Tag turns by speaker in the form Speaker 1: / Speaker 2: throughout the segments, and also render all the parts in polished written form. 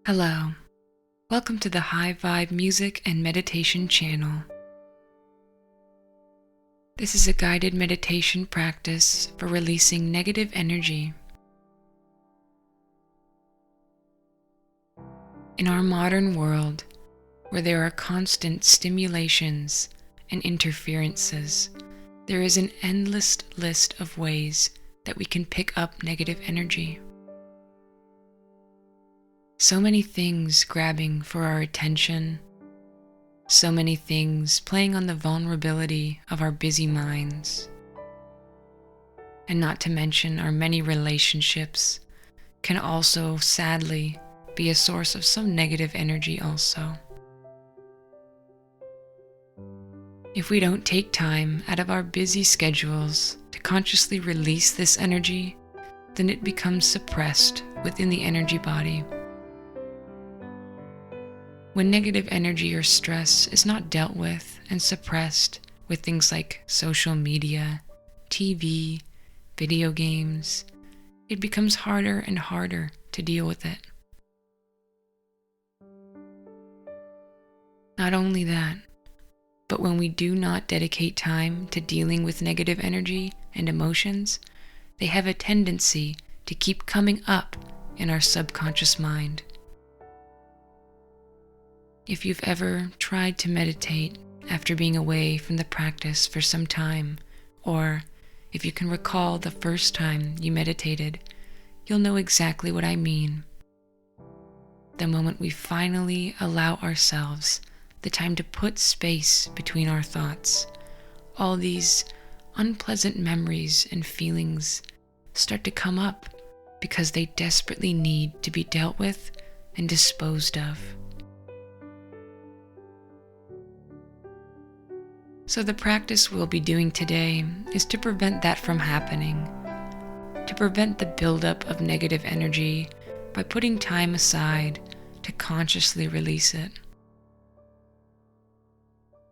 Speaker 1: Hello, welcome to the High Vibe Music and Meditation channel. This is a guided meditation practice for releasing negative energy. In our modern world, where there are constant stimulations and interferences, there is an endless list of ways that we can pick up negative energy. So many things grabbing for our attention, so many things playing on the vulnerability of our busy minds. And not to mention our many relationships can also sadly be a source of some negative energy also. If we don't take time out of our busy schedules to consciously release this energy, then it becomes suppressed within the energy body. When negative energy or stress is not dealt with and suppressed with things like social media, TV, video games, it becomes harder and harder to deal with it. Not only that, but when we do not dedicate time to dealing with negative energy and emotions, they have a tendency to keep coming up in our subconscious mind. If you've ever tried to meditate after being away from the practice for some time, or if you can recall the first time you meditated, you'll know exactly what I mean. The moment we finally allow ourselves the time to put space between our thoughts, all these unpleasant memories and feelings start to come up because they desperately need to be dealt with and disposed of. So the practice we'll be doing today is to prevent that from happening, to prevent the buildup of negative energy by putting time aside to consciously release it.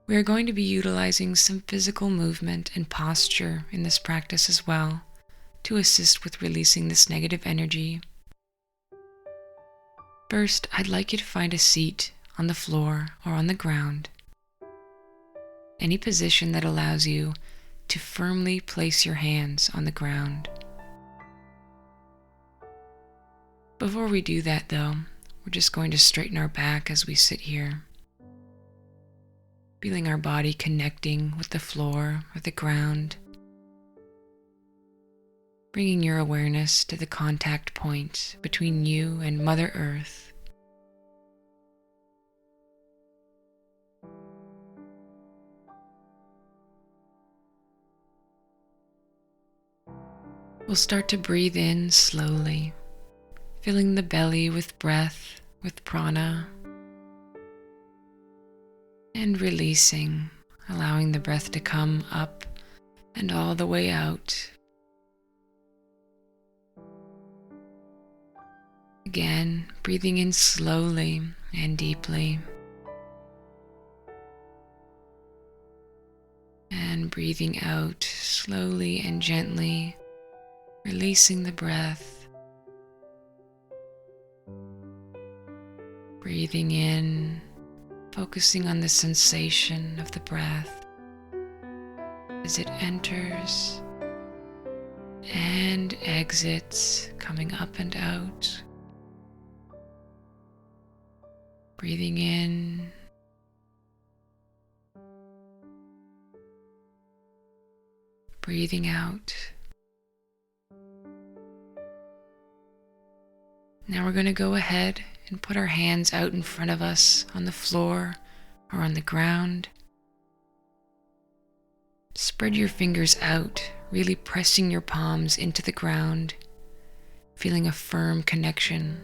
Speaker 1: We are going to be utilizing some physical movement and posture in this practice as well to assist with releasing this negative energy. First, I'd like you to find a seat on the floor or on the ground. Any position that allows you to firmly place your hands on the ground. Before we do that though, we're just going to straighten our back as we sit here, feeling our body connecting with the floor or the ground, bringing your awareness to the contact point between you and Mother Earth. We'll start to breathe in slowly, filling the belly with breath, with prana, and releasing, allowing the breath to come up and all the way out. Again, breathing in slowly and deeply, and breathing out slowly and gently, releasing the breath, breathing in, focusing on the sensation of the breath as it enters and exits, coming up and out. Breathing in, breathing out. Now we're going to go ahead and put our hands out in front of us on the floor or on the ground. Spread your fingers out, really pressing your palms into the ground, feeling a firm connection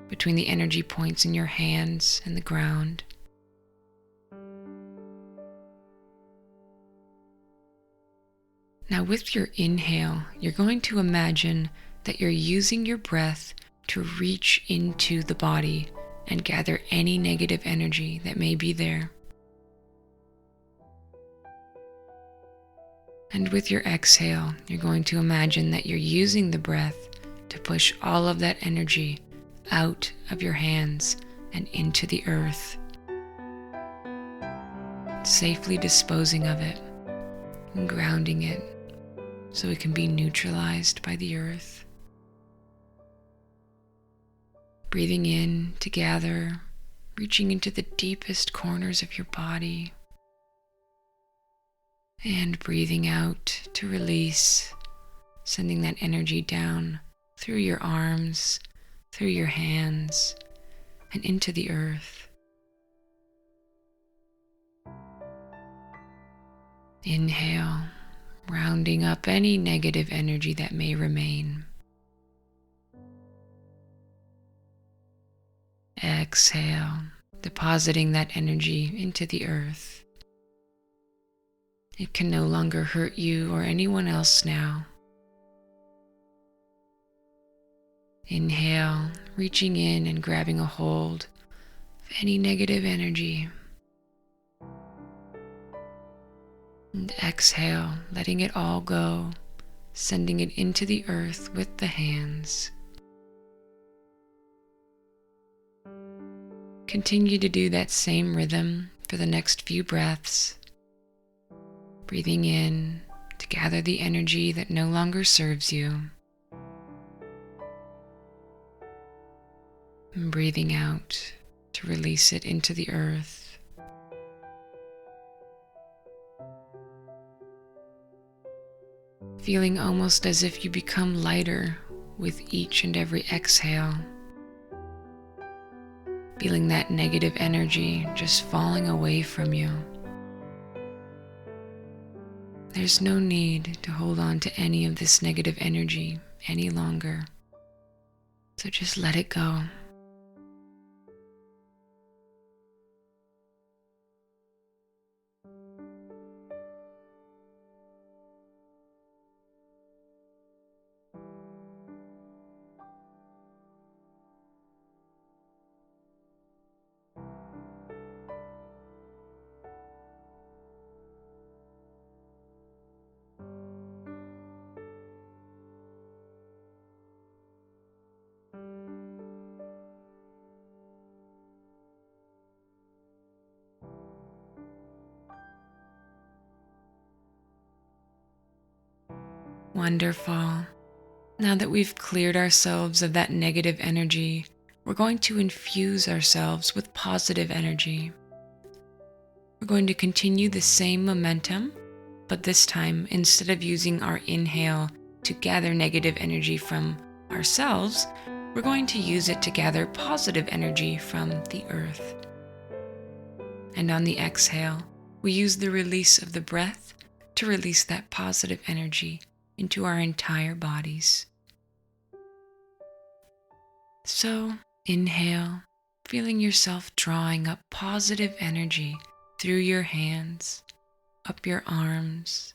Speaker 1: between the energy points in your hands and the ground. Now with your inhale, you're going to imagine that you're using your breath to reach into the body and gather any negative energy that may be there. And with your exhale, you're going to imagine that you're using the breath to push all of that energy out of your hands and into the earth, safely disposing of it and grounding it so it can be neutralized by the earth. Breathing in to gather, reaching into the deepest corners of your body, and breathing out to release, sending that energy down through your arms, through your hands, and into the earth. Inhale, rounding up any negative energy that may remain. Exhale, depositing that energy into the earth. It can no longer hurt you or anyone else now. Inhale, reaching in and grabbing a hold of any negative energy. And exhale, letting it all go, sending it into the earth with the hands. Continue to do that same rhythm for the next few breaths. Breathing in to gather the energy that no longer serves you. And breathing out to release it into the earth. Feeling almost as if you become lighter with each and every exhale. Feeling that negative energy just falling away from you. There's no need to hold on to any of this negative energy any longer. So just let it go. Wonderful. Now that we've cleared ourselves of that negative energy, we're going to infuse ourselves with positive energy. We're going to continue the same momentum, but this time, instead of using our inhale to gather negative energy from ourselves, we're going to use it to gather positive energy from the earth. And on the exhale, we use the release of the breath to release that positive energy into our entire bodies. So, inhale, feeling yourself drawing up positive energy through your hands, up your arms.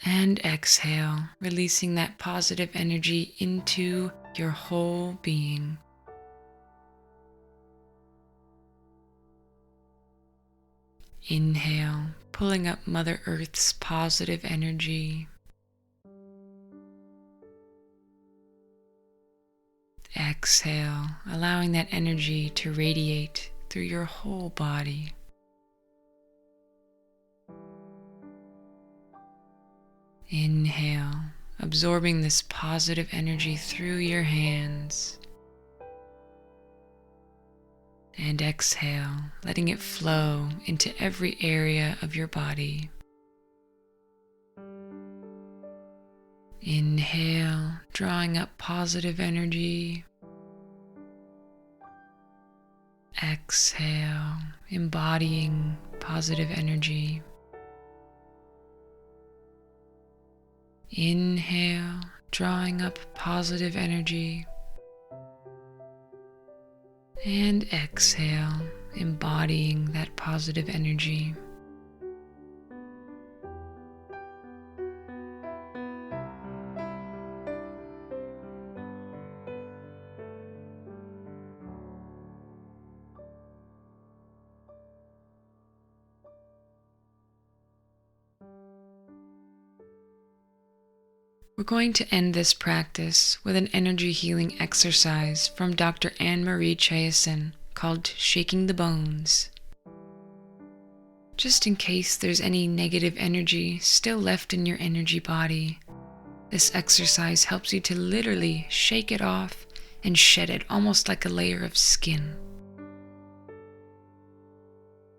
Speaker 1: And exhale, releasing that positive energy into your whole being. Inhale, pulling up Mother Earth's positive energy. Exhale, allowing that energy to radiate through your whole body. Inhale, absorbing this positive energy through your hands. And exhale, letting it flow into every area of your body. Inhale, drawing up positive energy. Exhale, embodying positive energy. Inhale, drawing up positive energy. And exhale, embodying that positive energy. We're going to end this practice with an energy healing exercise from Dr. Anne-Marie Chiasson called Shaking the Bones. Just in case there's any negative energy still left in your energy body, this exercise helps you to literally shake it off and shed it almost like a layer of skin.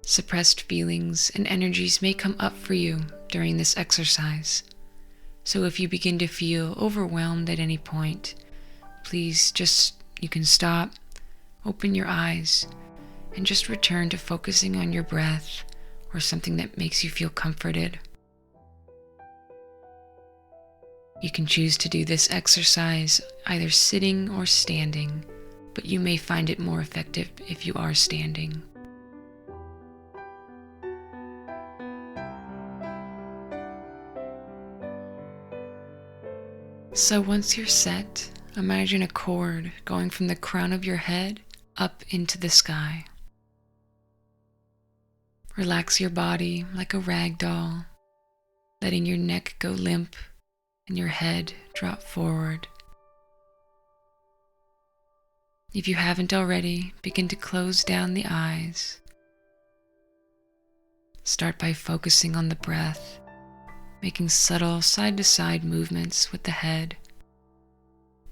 Speaker 1: Suppressed feelings and energies may come up for you during this exercise. So if you begin to feel overwhelmed at any point, please you can stop, open your eyes, and just return to focusing on your breath or something that makes you feel comforted. You can choose to do this exercise either sitting or standing, but you may find it more effective if you are standing. So once you're set, imagine a cord going from the crown of your head up into the sky. Relax your body like a rag doll, letting your neck go limp and your head drop forward. If you haven't already, begin to close down the eyes. Start by focusing on the breath, making subtle side-to-side movements with the head,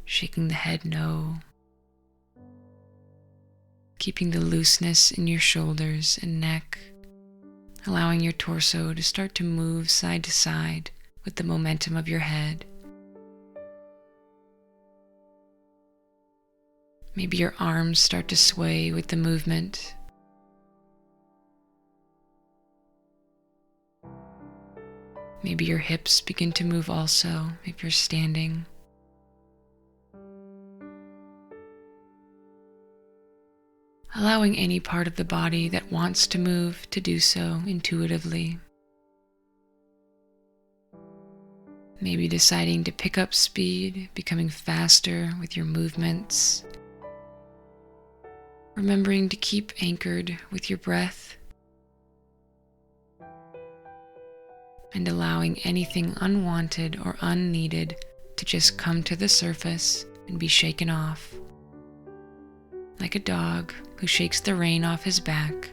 Speaker 1: shaking the head no, keeping the looseness in your shoulders and neck, allowing your torso to start to move side to side with the momentum of your head. Maybe your arms start to sway with the movement. Maybe your hips begin to move also if you're standing. Allowing any part of the body that wants to move to do so intuitively. Maybe deciding to pick up speed, becoming faster with your movements. Remembering to keep anchored with your breath. And allowing anything unwanted or unneeded to just come to the surface and be shaken off. Like a dog who shakes the rain off his back.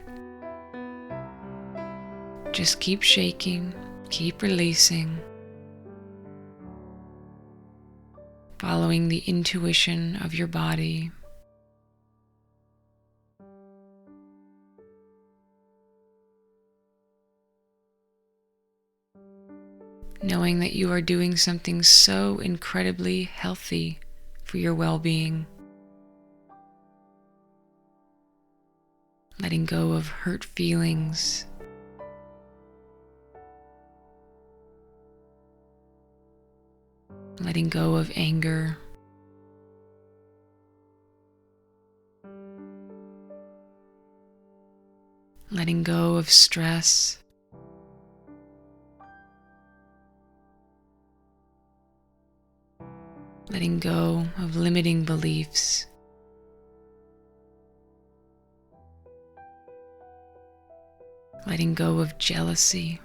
Speaker 1: Just keep shaking, keep releasing, following the intuition of your body. Knowing that you are doing something so incredibly healthy for your well-being. Letting go of hurt feelings. Letting go of anger. Letting go of stress. Letting go of limiting beliefs. Letting go of jealousy.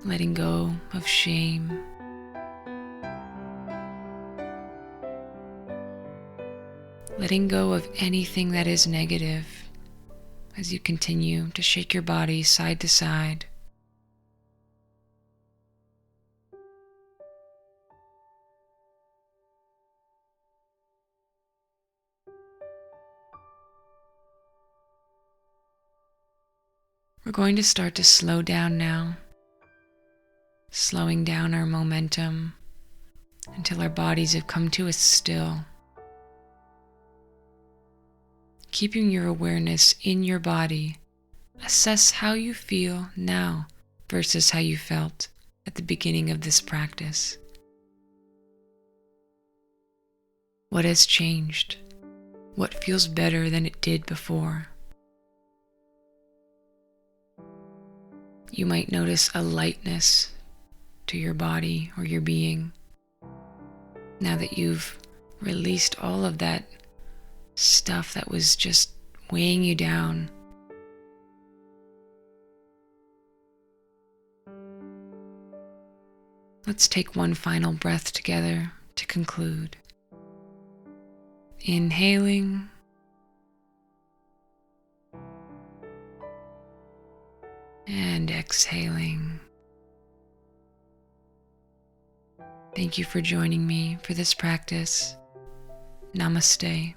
Speaker 1: Letting go of shame. Letting go of anything that is negative as you continue to shake your body side to side. We're going to start to slow down now, slowing down our momentum until our bodies have come to a still. Keeping your awareness in your body, assess how you feel now versus how you felt at the beginning of this practice. What has changed? What feels better than it did before? You might notice a lightness to your body or your being now that you've released all of that stuff that was just weighing you down. Let's take one final breath together to conclude. Inhaling and exhaling. Thank you for joining me for this practice. Namaste.